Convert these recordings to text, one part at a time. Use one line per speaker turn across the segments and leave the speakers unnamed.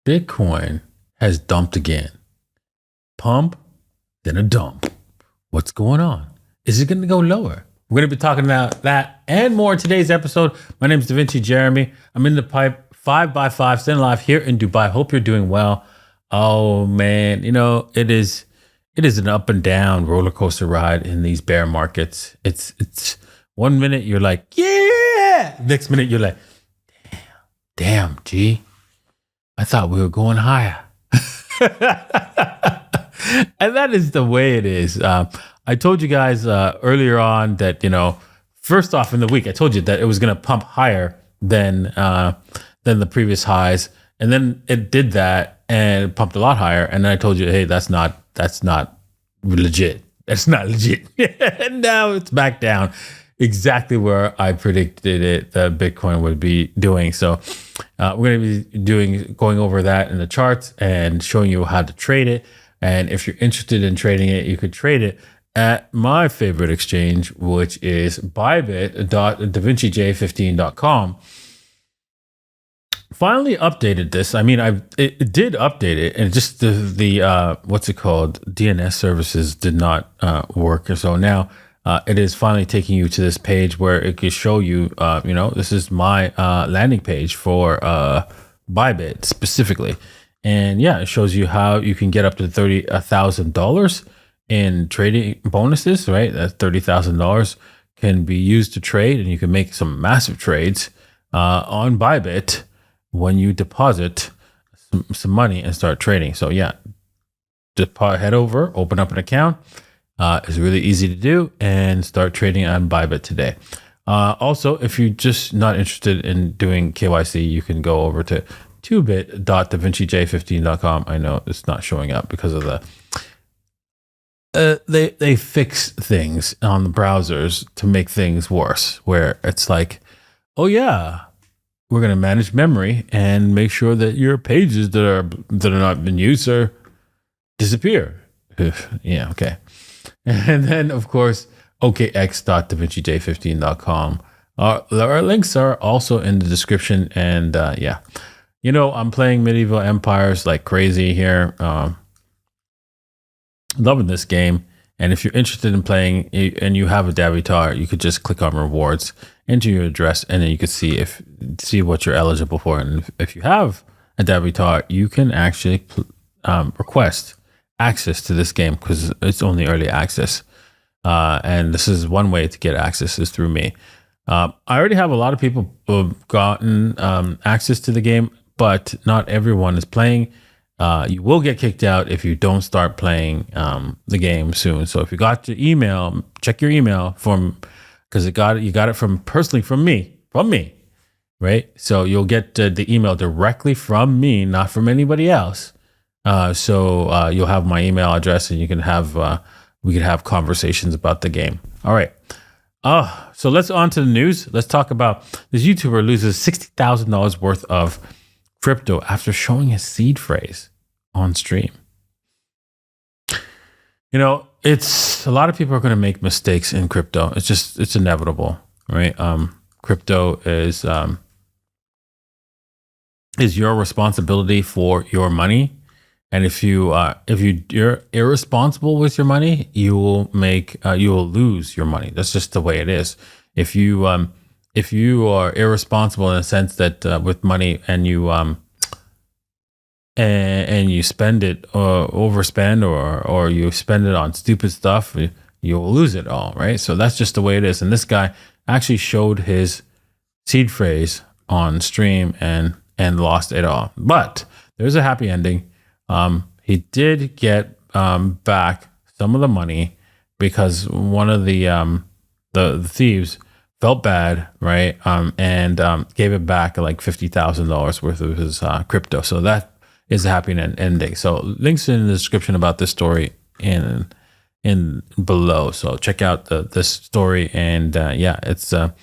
Bitcoin has dumped again. Pump, then a dump. What's going on? Is it going to go lower? We're going to be talking about that and more in today's episode. My name is DaVinci Jeremy. I'm in the pipe 5x5, staying alive here in Dubai. Hope you're doing well. Oh man, it is an up and down roller coaster ride in these bear markets. It's 1 minute you're like, yeah. Next minute you're like, damn, G. I thought we were going higher. And that is the way it is. I told you guys earlier on that, first off in the week, I told you that it was going to pump higher than the previous highs. And then it did that and it pumped a lot higher. And then I told you, hey, that's not legit. That's not legit. And now it's back down exactly where I predicted it that Bitcoin would be doing. So we're going to be going over that in the charts and showing you how to trade it. And if you're interested in trading it, you could trade it at my favorite exchange, which is Bybit.davincij15.com. Finally updated this. I mean, it did update it, and just the what's it called? DNS services did not work. So now it is finally taking you to this page where it can show you, this is my landing page for Bybit specifically. And yeah, it shows you how you can get up to $30,000 in trading bonuses, right? That $30,000 can be used to trade, and you can make some massive trades on Bybit when you deposit some money and start trading. So yeah, just head over, open up an account. It's really easy to do and start trading on Bybit today. Also, if you're just not interested in doing KYC, you can go over to 2bit.davincij15.com. I know it's not showing up because of they fix things on the browsers to make things worse, where it's like, oh yeah, we're going to manage memory and make sure that your pages that are not been used are disappear. Yeah, okay. And then of course, okx.davincij15.com. Our links are also in the description. And yeah, I'm playing Medieval Empires like crazy here. Loving this game. And if you're interested in playing and you have a Davitar, you could just click on rewards, enter your address, and then you can see what you're eligible for. And if you have a Davitar, you can actually request access to this game because it's only early access. And this is one way to get access is through me. I already have a lot of people who have gotten access to the game, but not everyone is playing. You will get kicked out if you don't start playing the game soon. So if you got your email, check your email because you got it personally from me, right? So you'll get the email directly from me, not from anybody else. So you'll have my email address, and you can we can have conversations about the game. All right. So let's on to the news. Let's talk about this YouTuber loses $60,000 worth of crypto after showing his seed phrase on stream. It's a lot of people are going to make mistakes in crypto. It's inevitable, right? Crypto is your responsibility for your money. And if you're irresponsible with your money, you will lose your money. That's just the way it is. If you are irresponsible in a sense that with money and you spend it or overspend or you spend it on stupid stuff, you will lose it all, right? So that's just the way it is. And this guy actually showed his seed phrase on stream and lost it all. But there's a happy ending. He did get back some of the money because one of the thieves felt bad, right? And gave it back like $50,000 worth of his crypto. So that is a happy ending. So links in the description about this story in below. So check out this story. And it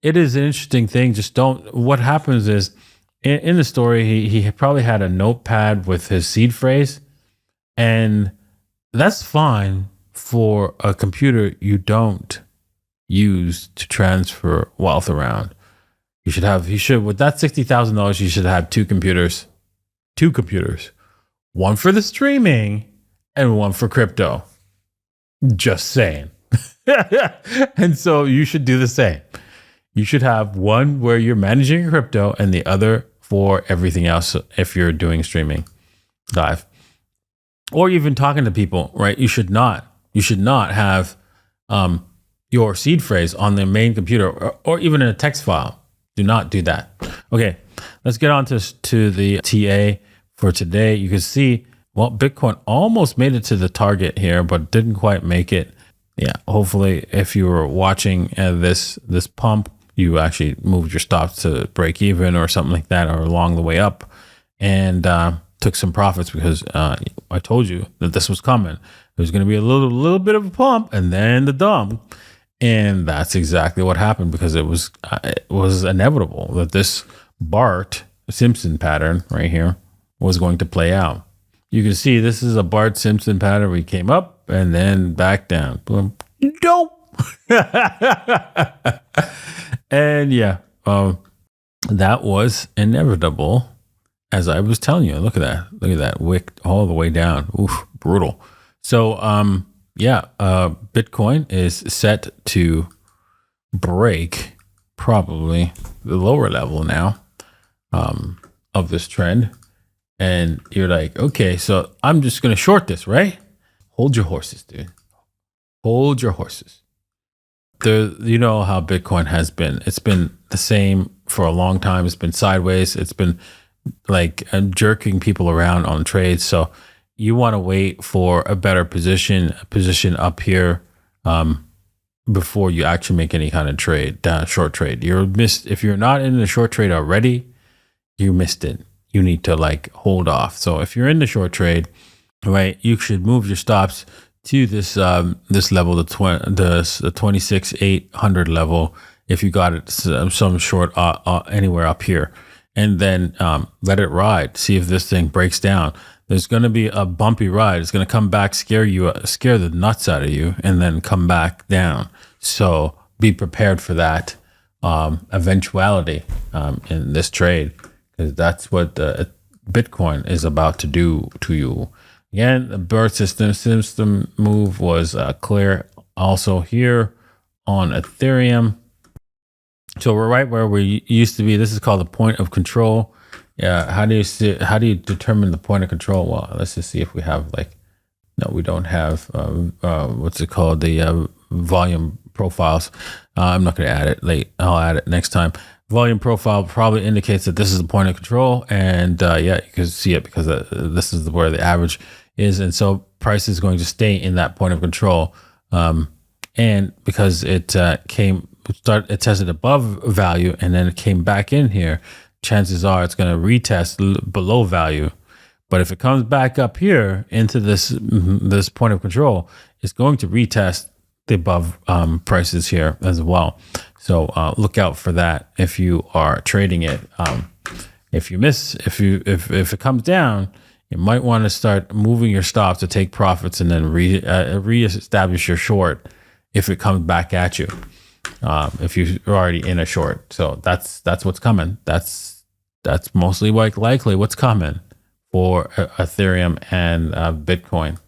is an interesting thing. What happens is in the story, he probably had a notepad with his seed phrase, and that's fine for a computer you don't use to transfer wealth around. With that $60,000, you should have two computers 2 computers, one for the streaming and one for crypto. Just saying. And so you should do the same. You should have one where you're managing your crypto and the other for everything else if you're doing streaming live. Or even talking to people, right? You should not have your seed phrase on the main computer or even in a text file. Do not do that. Okay, let's get on to the TA for today. You can see, well, Bitcoin almost made it to the target here, but didn't quite make it. Yeah, hopefully if you were watching this pump, you actually moved your stops to break even or something like that, or along the way up, and took some profits because I told you that this was coming. There's going to be a little bit of a pump and then the dump. And that's exactly what happened, because it was inevitable that this Bart Simpson pattern right here was going to play out. You can see this is a Bart Simpson pattern. We came up and then back down. Boom. Nope. And yeah, that was inevitable, as I was telling you. Look at that wick all the way down. Oof, brutal. So Bitcoin is set to break probably the lower level now of this trend. And you're like, okay, so I'm just going to short this, right? Hold your horses, dude. Hold your horses. You know how Bitcoin has been. It's been the same for a long time. It's been sideways. It's been like jerking people around on trades. So you want to wait for a better position up here before you actually make any kind of trade, short trade. If you're not in the short trade already, you missed it. You need to like hold off. So if you're in the short trade, right, you should move your stops to this level, the 26,800 level. If you got it some short anywhere up here, and then let it ride. See if this thing breaks down. There's going to be a bumpy ride. It's going to come back, scare the nuts out of you, and then come back down. So be prepared for that eventuality in this trade, because that's what Bitcoin is about to do to you. Again, the birth system move was clear also here on Ethereum. So we're right where we used to be. This is called the point of control. Yeah. How do you determine the point of control? Well, let's just see if we have no, we don't have, what's it called? The volume profiles. I'm not going to add it I'll add it next time. Volume profile probably indicates that this is the point of control. And you can see it because this is where the average is. And so price is going to stay in that point of control. And because it tested above value and then it came back in here, chances are it's going to retest below value. But if it comes back up here into this point of control, it's going to retest the above prices here as well. So look out for that if you are trading it. If it comes down, you might want to start moving your stops to take profits and then reestablish your short if it comes back at you. If you're already in a short. So that's what's coming. That's mostly likely what's coming for Ethereum and Bitcoin.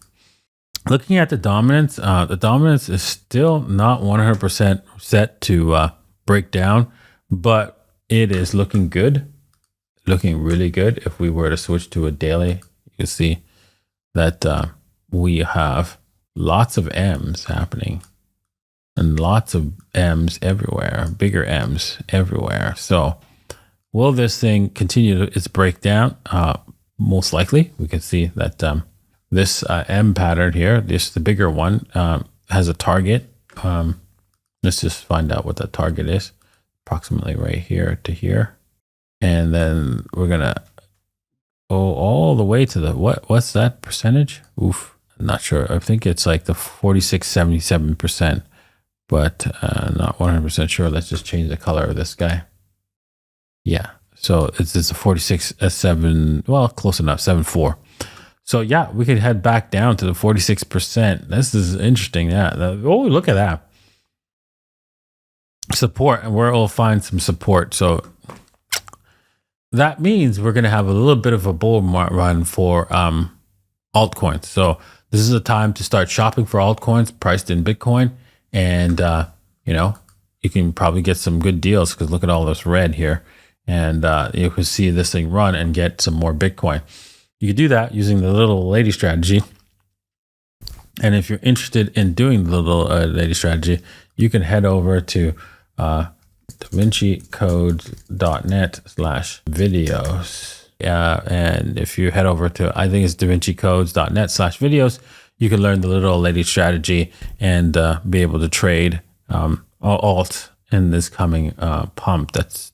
Looking at the dominance is still not 100% set to break down, but it is looking good, looking really good. If we were to switch to a daily, you can see that we have lots of M's happening. And lots of M's everywhere, bigger M's everywhere. So will this thing continue its breakdown? Most likely. We can see that this M pattern here, the bigger one, has a target. Let's just find out what that target is. Approximately right here to here. And then we're going to go all the way to what's that percentage? Oof, I'm not sure. I think it's like the 46.77%. But not 100% sure. Let's just change the color of this guy. Yeah, so it's a 46.7. Well, close enough, 7.4. So yeah, we could head back down to the 46%. This is interesting. Yeah. Oh, look at that support, and where we'll find some support. So that means we're going to have a little bit of a bull run for altcoins. So this is a time to start shopping for altcoins priced in Bitcoin. And, you can probably get some good deals because look at all this red here. And you can see this thing run and get some more Bitcoin. You can do that using the little lady strategy. And if you're interested in doing the little lady strategy, you can head over to davincicodes.net/videos. And if you head over to, I think it's davincicodes.net/videos, you can learn the little lady strategy and be able to trade alt in this coming pump. That's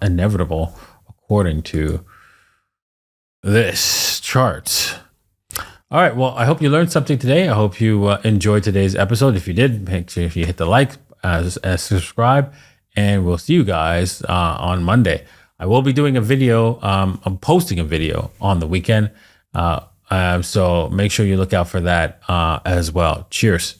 inevitable according to this chart. All right. Well, I hope you learned something today. I hope you enjoyed today's episode. If you did, make sure you hit the like, subscribe, and we'll see you guys on Monday. I will be doing a video. I'm posting a video on the weekend. So make sure you look out for that as well. Cheers.